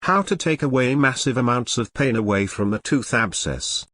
How to take away massive amounts of pain away from a tooth abscess.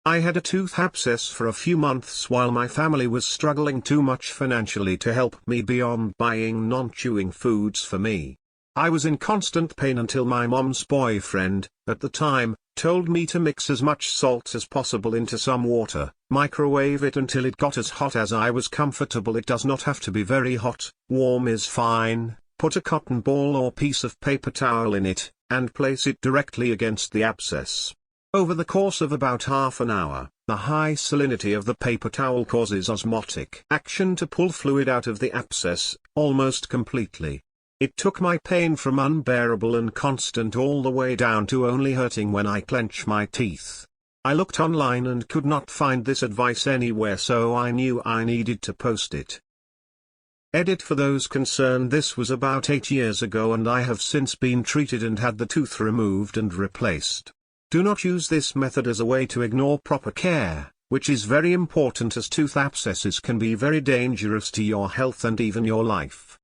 I had a tooth abscess for a few months while my family was struggling too much financially to help me beyond buying non-chewing foods for me. I was in constant pain until my mom's boyfriend, at the time, told me to mix as much salt as possible into some water, microwave it until it got as hot as I was comfortable. It does not have to be very hot, warm is fine. Put a cotton ball or piece of paper towel in it, and place it directly against the abscess. Over the course of about half an hour, the high salinity of the paper towel causes osmotic action to pull fluid out of the abscess, almost completely. It took my pain from unbearable and constant all the way down to only hurting when I clench my teeth. I looked online and could not find this advice anywhere, so I knew I needed to post it. Edit for those concerned: this was about 8 years ago and I have since been treated and had the tooth removed and replaced. Do not use this method as a way to ignore proper care, which is very important, as tooth abscesses can be very dangerous to your health and even your life.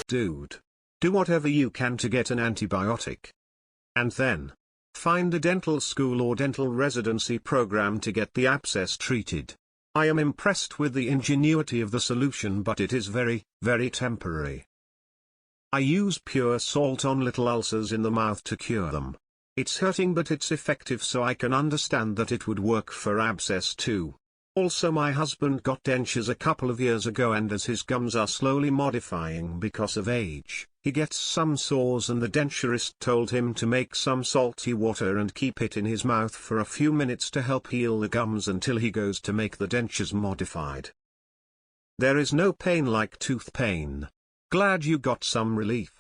Dude. Do whatever you can to get an antibiotic. And then find a dental school or dental residency program to get the abscess treated. I am impressed with the ingenuity of the solution, but it is very, very temporary. I use pure salt on little ulcers in the mouth to cure them. It's hurting, but it's effective, so I can understand that it would work for abscess too. Also, my husband got dentures a couple of years ago, and as his gums are slowly modifying because of age, he gets some sores, and the denturist told him to make some salty water and keep it in his mouth for a few minutes to help heal the gums until he goes to make the dentures modified. There is no pain like tooth pain. Glad you got some relief.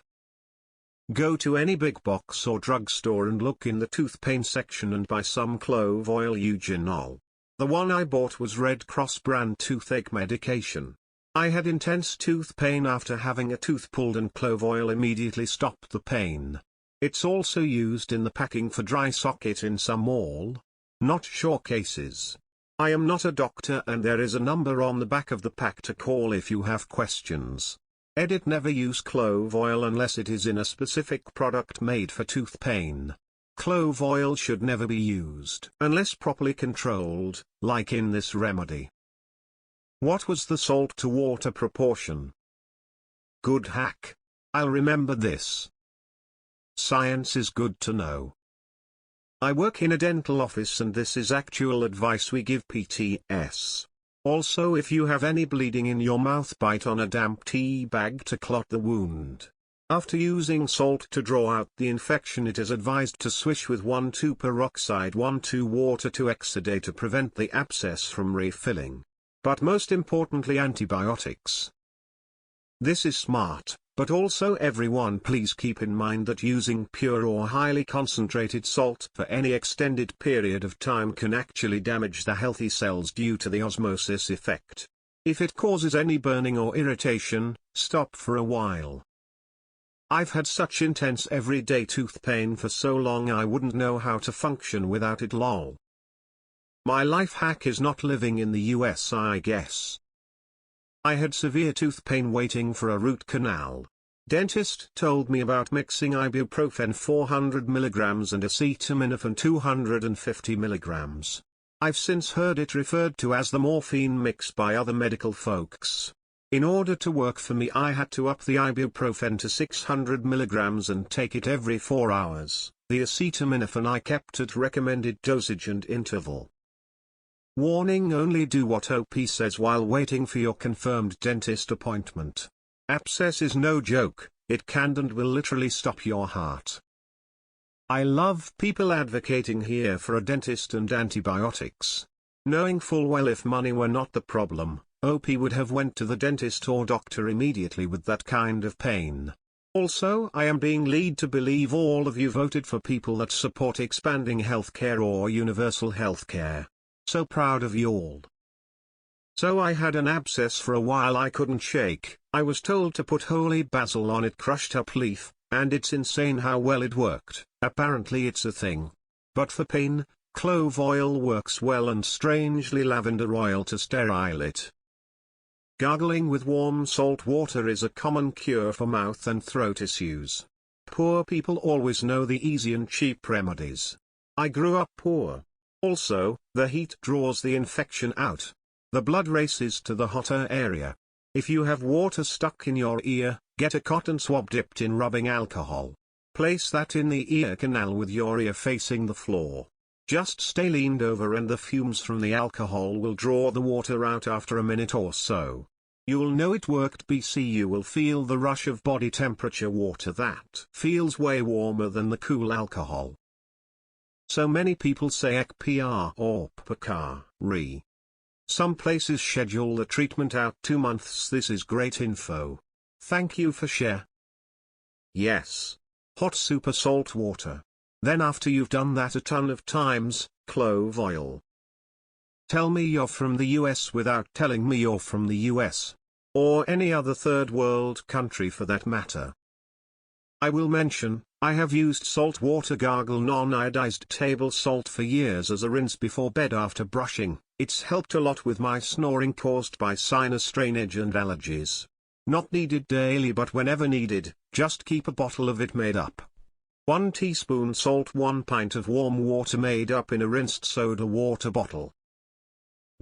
Go to any big box or drugstore and look in the tooth pain section and buy some clove oil eugenol. The one I bought was Red Cross brand toothache medication. I had intense tooth pain after having a tooth pulled, and clove oil immediately stopped the pain. It's also used in the packing for dry socket in some not sure cases. I am not a doctor, and there is a number on the back of the pack to call if you have questions. Edit: never use clove oil unless it is in a specific product made for tooth pain. Clove oil should never be used unless properly controlled, like in this remedy. What was the salt to water proportion? Good hack. I'll remember this. Science is good to know. I work in a dental office, and this is actual advice we give PTS. Also, if you have any bleeding in your mouth, bite on a damp tea bag to clot the wound. After using salt to draw out the infection, it is advised to swish with 1,2-peroxide 1,2-water to exudate to prevent the abscess from refilling. But most importantly, antibiotics. This is smart, but also everyone please keep in mind that using pure or highly concentrated salt for any extended period of time can actually damage the healthy cells due to the osmosis effect. If it causes any burning or irritation, stop for a while. I've had such intense everyday tooth pain for so long I wouldn't know how to function without it, lol. My life hack is not living in the US, I guess. I had severe tooth pain waiting for a root canal. Dentist told me about mixing ibuprofen 400 mg and acetaminophen 250 mg. I've since heard it referred to as the morphine mix by other medical folks. In order to work for me, I had to up the ibuprofen to 600 mg and take it every 4 hours. The acetaminophen I kept at recommended dosage and interval. Warning: only do what OP says while waiting for your confirmed dentist appointment. Abscess is no joke, it can and will literally stop your heart. I love people advocating here for a dentist and antibiotics. Knowing full well if money were not the problem, OP would have went to the dentist or doctor immediately with that kind of pain. Also, I am being led to believe all of you voted for people that support expanding healthcare or universal healthcare. So proud of you all. So I had an abscess for a while I couldn't shake. I was told to put holy basil on it, crushed up leaf, and it's insane how well it worked. Apparently it's a thing. But for pain, clove oil works well, and strangely lavender oil to sterile it. Gargling with warm salt water is a common cure for mouth and throat issues. Poor people always know the easy and cheap remedies. I grew up poor. Also, the heat draws the infection out. The blood races to the hotter area. If you have water stuck in your ear, get a cotton swab dipped in rubbing alcohol. Place that in the ear canal with your ear facing the floor. Just stay leaned over and the fumes from the alcohol will draw the water out after a minute or so. You'll know it worked. You will feel the rush of body temperature water that feels way warmer than the cool alcohol. So many people say EKPR or PKR. Some places schedule the treatment out 2 months. This is great info. Thank you for share. Yes. Hot super salt water. Then after you've done that a ton of times, clove oil. Tell me you're from the US without telling me you're from the US. Or any other third world country for that matter. I will mention, I have used salt water gargle non-iodized table salt for years as a rinse before bed after brushing. It's helped a lot with my snoring caused by sinus drainage and allergies. Not needed daily but whenever needed, just keep a bottle of it made up. 1 teaspoon salt, 1 pint of warm water made up in a rinsed soda water bottle.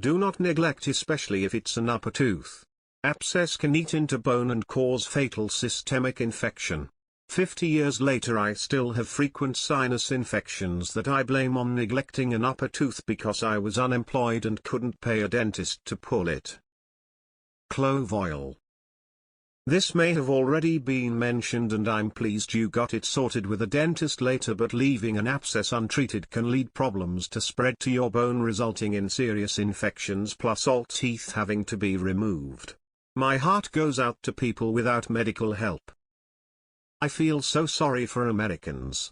Do not neglect, especially if it's an upper tooth. Abscess can eat into bone and cause fatal systemic infection. 50 years later I still have frequent sinus infections that I blame on neglecting an upper tooth because I was unemployed and couldn't pay a dentist to pull it. Clove oil. This may have already been mentioned and I'm pleased you got it sorted with a dentist later, but leaving an abscess untreated can lead problems to spread to your bone, resulting in serious infections plus all teeth having to be removed. My heart goes out to people without medical help. I feel so sorry for Americans.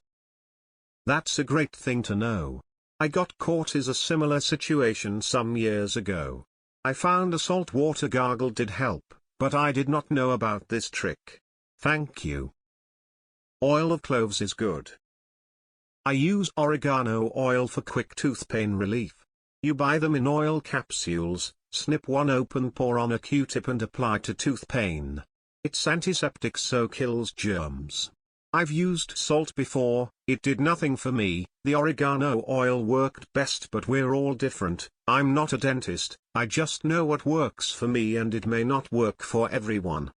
That's a great thing to know. I got caught in a similar situation some years ago. I found a salt water gargle did help, but I did not know about this trick. Thank you. Oil of cloves is good. I use oregano oil for quick tooth pain relief. You buy them in oil capsules, snip one open, pour on a Q-tip and apply to tooth pain. It's antiseptic so kills germs. I've used salt before, it did nothing for me. The oregano oil worked best, but we're all different. I'm not a dentist, I just know what works for me and it may not work for everyone.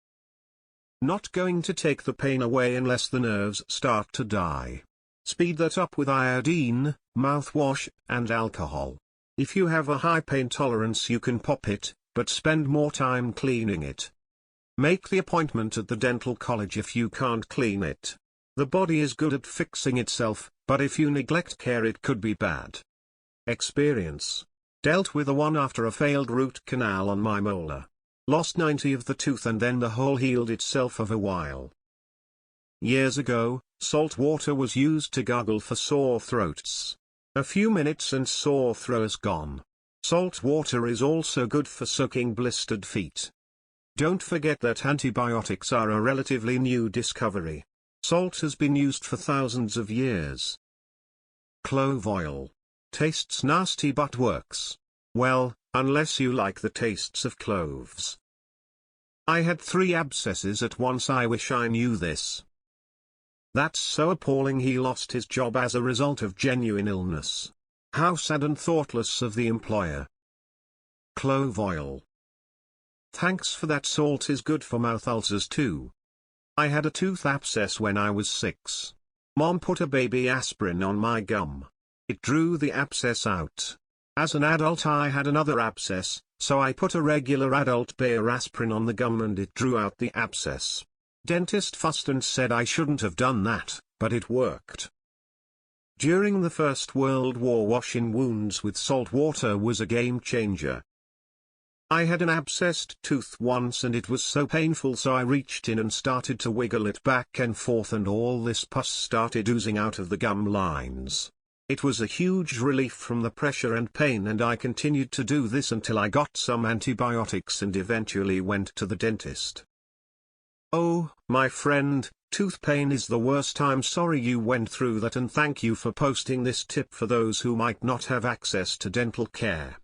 Not going to take the pain away unless the nerves start to die. Speed that up with iodine, mouthwash, and alcohol. If you have a high pain tolerance you can pop it, but spend more time cleaning it. Make the appointment at the dental college if you can't clean it. The body is good at fixing itself, but if you neglect care it could be bad. Experience. Dealt with a one after a failed root canal on my molar. Lost 90 of the tooth and then the hole healed itself of a while. Years ago, salt water was used to gargle for sore throats. A few minutes and sore throat's gone. Salt water is also good for soaking blistered feet. Don't forget that antibiotics are a relatively new discovery. Salt has been used for thousands of years. Clove oil. Tastes nasty but works. Well, unless you like the tastes of cloves. I had 3 abscesses at once. I wish I knew this. That's so appalling. He lost his job as a result of genuine illness. How sad and thoughtless of the employer. Clove oil. Thanks for that. Salt is good for mouth ulcers too. I had a tooth abscess when I was 6. Mom put a baby aspirin on my gum. It drew the abscess out. As an adult I had another abscess, so I put a regular adult Bayer aspirin on the gum and it drew out the abscess. Dentist fussed and said I shouldn't have done that, but it worked. During the First World War, washing wounds with salt water was a game changer. I had an abscessed tooth once and it was so painful, so I reached in and started to wiggle it back and forth and all this pus started oozing out of the gum lines. It was a huge relief from the pressure and pain, and I continued to do this until I got some antibiotics and eventually went to the dentist. Oh, my friend, tooth pain is the worst. I'm sorry you went through that, and thank you for posting this tip for those who might not have access to dental care.